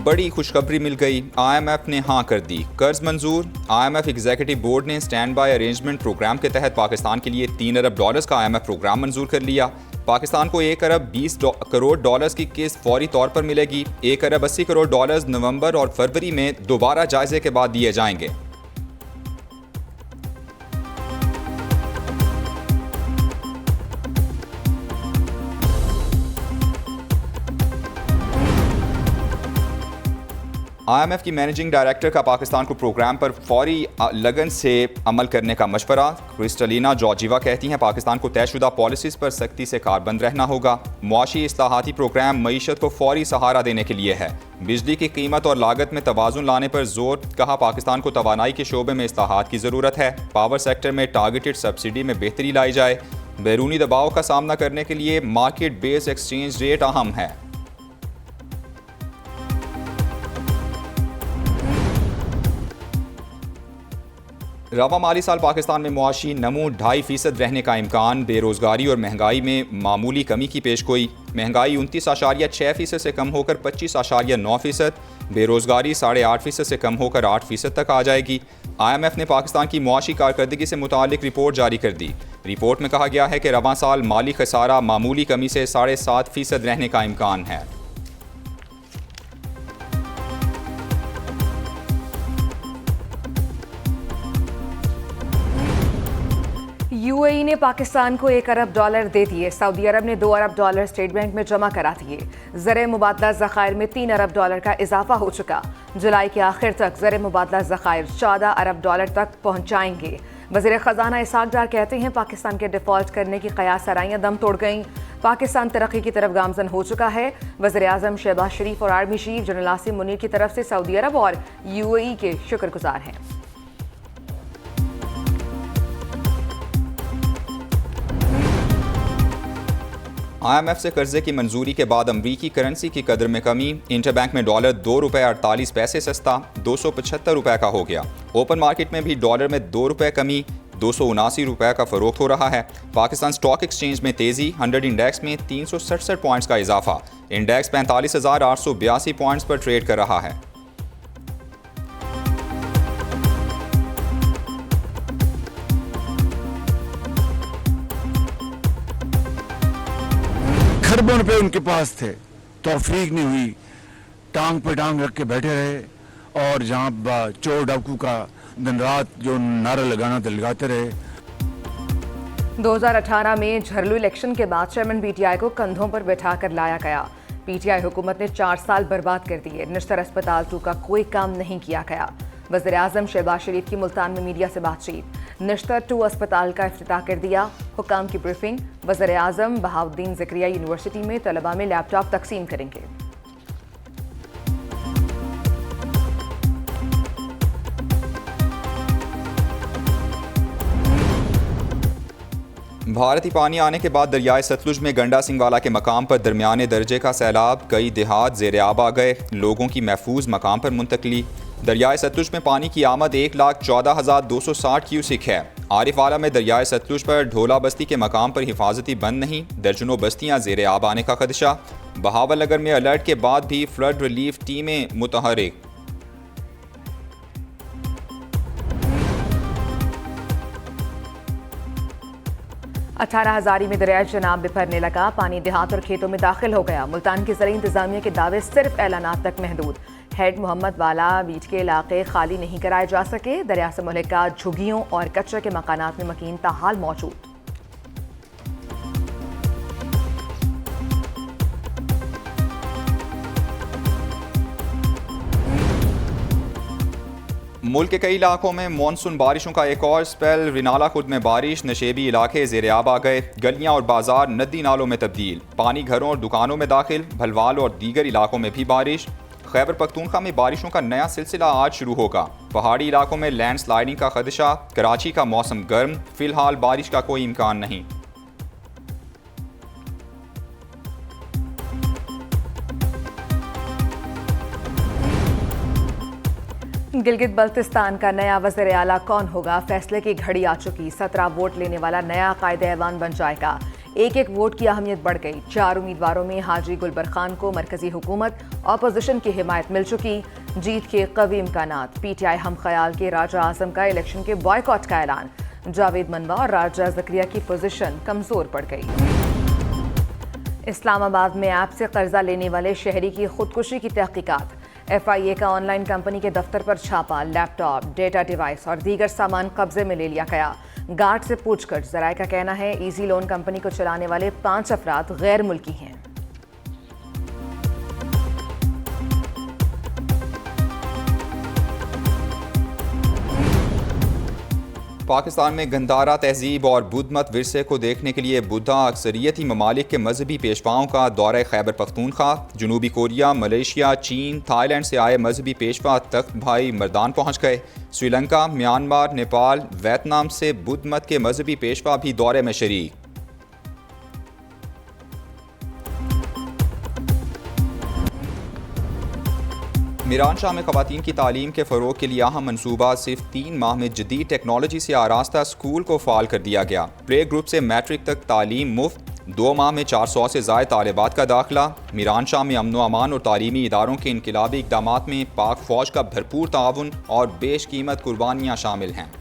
बड़ी खुशखबरी मिल गई। IMF ने हाँ कर दी, कर्ज मंजूर। IMF एग्जीक्यूटिव बोर्ड ने स्टैंड बाय अरेंजमेंट प्रोग्राम के तहत पाकिस्तान के लिए $3 अरब का IMF प्रोग्राम मंजूर कर लिया। पाकिस्तान को $1 अरब 20 करोड़ की किस्त फौरी तौर पर मिलेगी। $1 अरब 80 करोड़ नवंबर और फरवरी में दोबारा जायजे के बाद दिए जाएंगे। IMF की मैनेजिंग डायरेक्टर का पाकिस्तान को प्रोग्राम पर फौरी लगन से अमल करने का मशवरा। क्रिस्टलिना जॉर्जिवा कहती हैं पाकिस्तान को तयशुदा पॉलिसीज़ पर सख्ती से कारबंद रहना होगा। मुआशी इस्लाहाती प्रोग्राम मईशत को फौरी सहारा देने के लिए है। बिजली की कीमत और लागत में तवाज़ुन लाने पर जोर। कहा पाकिस्तान को तवानाई के शोबे में इस्लाहात की ज़रूरत है। पावर सेक्टर में टारगेटेड सब्सिडी में बेहतरी लाई जाए। बैरूनी दबाव का सामना करने के लिए मार्केट बेस्ड एक्सचेंज रेट अहम है। रवा माली साल पाकिस्तान में मुआशी नमू 2.5% रहने का इम्कान। बेरोज़गारी और महंगाई में मामूली कमी की पेशगोई। महंगाई 29.6% से कम होकर 25.9%। बेरोज़गारी 8.5% से कम होकर 8% तक आ जाएगी। IMF ने पाकिस्तान की मुआशी कारकर्दगी से मुतालिक रिपोर्ट जारी कर दी। रिपोर्ट में कहा गया है कि रवा साल माली खसारा मामूली कमी से 7.5% रहने का इम्कान है। UAE ने पाकिस्तान को $1 अरब दे दिए। सऊदी अरब ने $2 अरब स्टेट बैंक में जमा करा दिए। ज़र मुबादला ज़खायर में $3 अरब का इजाफा हो चुका। जुलाई के आखिर तक ज़र मुबादला ज़खायर $14 अरब तक पहुँच जाएंगे। वज़ीर ख़जाना इसाक डार कहते हैं पाकिस्तान के डिफ़ॉल्ट करने की क़यास आराइयाँ दम तोड़ गईं। पाकिस्तान तरक्की की तरफ गामज़न हो चुका है। वज़ीर आज़म शहबाज शरीफ और army chief general Asim Munir की तरफ से सऊदी अरब और UAE के शुक्रगुजार हैं। IMF से कर्जे की मंजूरी के बाद अमरीकी करेंसी की कदर में कमी। इंटरबैंक में डॉलर $2.48 सस्ता $275 का हो गया। ओपन मार्केट में भी डॉलर में ₹2 कमी $279 का फरोख्त हो रहा है। पाकिस्तान स्टॉक एक्सचेंज में तेजी। 100 इंडेक्स में 367 पॉइंट्स का इजाफा। इंडेक्स 45,882 पॉइंट्स पर ट्रेड कर रहा है। खरबों रुपए उनके पास थे, तौफीक नहीं हुई, टांग पे टांग रख के बैठे रहे और जहां चोर डाकू का दिन रात जो नारा लगाना था लगाते रहे। 2018 में झरलू इलेक्शन के बाद चेयरमैन PTI को कंधों पर बैठा कर लाया गया। PTI हुकूमत ने 4 साल बर्बाद कर दिए। निश्तर अस्पताल 2 का कोई काम नहीं किया गया। वज़ीर आज़म शहबाज शरीफ की मुल्तान में मीडिया से बातचीत। निश्तर 2 अस्पताल का इफ्तिताह कर दिया। हुकाम की ब्रीफिंग। वज़ीर आज़म बहाउद्दीन ज़करिया यूनिवर्सिटी में तलबा में लैपटॉप तकसीम करेंगे। भारती पानी आने के बाद दरियाए सतलुज में गंडा सिंगवाला के मकाम पर दरमियाने दर्जे का सैलाब। कई देहात ज़ेर आब आ गए। लोगों की महफूज मकाम पर मुंतकली। दरियाए सतलुज में पानी की आमद 1,14,260 क्यूसिक है। आरिफ वाला में दरियाए सतलुज पर ढोला बस्ती के मकाम पर हिफाजती बंद नहीं। दर्जनों बस्तियां ज़ेर आब आने का खदशा। बहावल नगर में अलर्ट के बाद भी फ्लड रिलीफ टीमें मुतहरिक। अठारह हज़ारी में दरियाए जनाब बिफरने लगा। पानी देहात और खेतों में दाखिल हो गया। मुल्तान की ज़राई इंतजामिया के दावे सिर्फ ऐलानात तक महदूद। हेड मोहम्मद वाला बीच के इलाके खाली नहीं कराए जा सके। दरिया से मुहलिका झुग्गियों और कचरे के मकानात में मकीन ताहाल मौजूद। मुल्क के कई इलाकों में मानसून बारिशों का एक और स्पेल। रिनाला खुद में बारिश। नशेबी इलाके ज़ेर आब आ गए। गलियां और बाजार नदी नालों में तब्दील। पानी घरों और दुकानों में दाखिल। भलवाल और दीगर इलाकों में भी बारिश। खैबर पख्तूनख्वा में बारिशों का नया सिलसिला आज शुरू होगा। पहाड़ी इलाकों में लैंड स्लाइडिंग का खदशा। कराची का मौसम गर्म। फिलहाल बारिश का कोई इम्कान नहीं। गिलगित बल्तिस्तान का नया वज़ीर आला कौन होगा? फैसले की घड़ी आ चुकी। 17 वोट लेने वाला नया कायदे ऐवान बन जाएगा। एक एक वोट की अहमियत बढ़ गई। 4 उम्मीदवारों में हाजी गुलबर खान को मरकजी हुकूमत अपोजिशन की हिमायत मिल चुकी। जीत के कवी इम्कानात। PTI हम ख्याल के राजा आजम का इलेक्शन के बॉयकॉट का ऐलान। जावेद मनवा और राजा जकरिया की पोजीशन कमजोर पड़ गई। इस्लामाबाद में ऐप से कर्जा लेने वाले शहरी की खुदकुशी की तहकीकात। FIA का ऑनलाइन कंपनी के दफ्तर पर छापा। लैपटॉप, डेटा डिवाइस और दीगर सामान कब्जे में ले लिया गया। गार्ड से पूछकर जराये का कहना है इजी लोन कंपनी को चलाने वाले 5 अफराद गैर मुल्की हैं। पाकिस्तान में गंधारा तहजीब और बुद्ध मत विरसे को देखने के लिए बुद्धा अक्सरियती ममालिक के मजहबी पेशवाओं का दौरा खैबर पख्तूनख्वा। जनूबी कोरिया, मलेशिया, चीन, थाईलैंड से आए मजहबी पेशवा तख्त भाई मर्दान पहुँच गए। श्रीलंका, म्यांमार, नेपाल, वियतनाम से बुद्ध मत के मजहबी पेशवा भी दौरे में शरीक। मीरान शाह में ख़वातीन की तालीम के फ़रोग़ के लिए अहम मनसूबा। सिर्फ 3 माह में जदीद टेक्नोलॉजी से आरास्ता स्कूल को फ़ाल कर दिया गया। प्ले ग्रुप से मैट्रिक तक तालीम मुफ्त। 2 माह में 400 से ज़ायद तालिबात का दाखिला। मीरान शाह में अमन व अमान और तालीमी इदारों के इनकलाबी इक़दामात में पाक फ़ौज का भरपूर ताउन और बेशकीमत कुर्बानियाँ शामिल हैं।